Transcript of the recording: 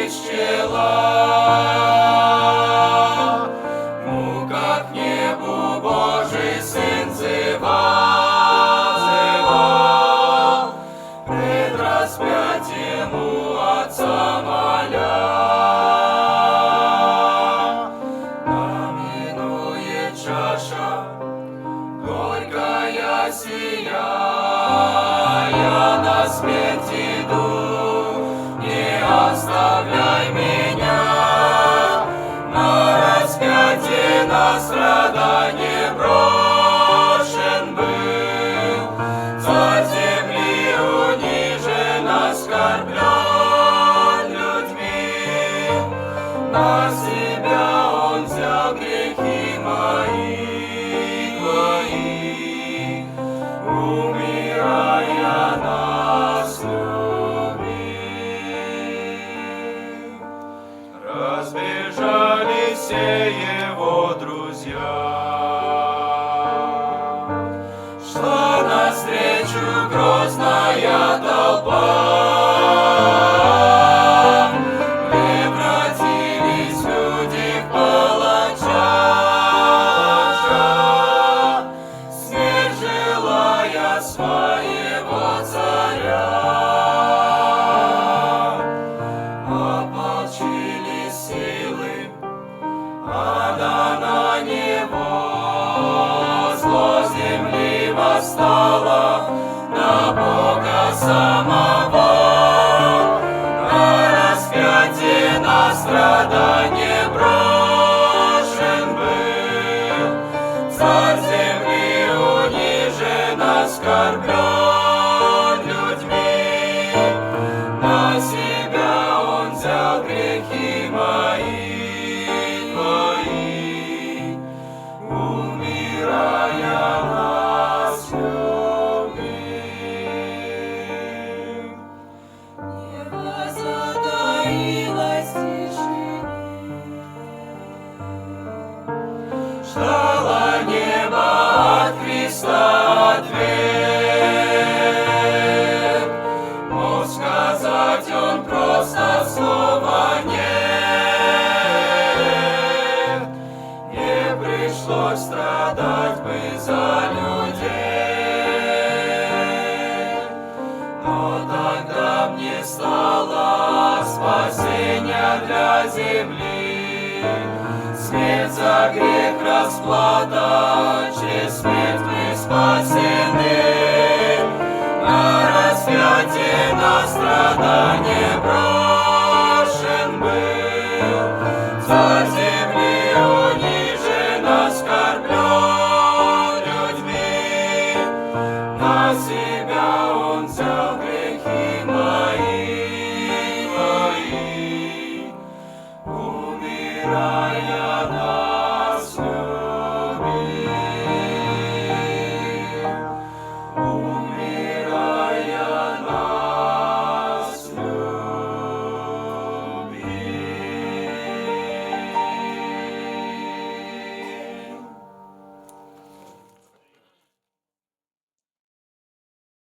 исчела, в муках небу Божий Сын взывал, пред распятием у Отца моля. Да минует чаша горькая сия, я на смерть иду, не оставляй меня. На распятие, на страдание брошен был, Царь земли унижен, оскорблен людьми. На себя Он взял грехи мои, твои, умирая нас любил. Разбежались все Его друзья, шла навстречу грозная толпа. Превратились люди в палача, смерть желая своего царя. Ополчились силы ада на него, зло земли восстало на Бога самого. На распятие, на страдание брошен был, Царь земли унижен, оскорблен людьми. На себя Он взял грехи мои, твои, умирая нас любил. Небо затаилось в тишине, ждало небо от Христа ответ. Мог сказать Он просто слова нет, не пришлось страдать бы за людей. Но тогда мне стало спасения для земли, смерть за грех расплата, через смерть мы спасены. На распятие, на страдание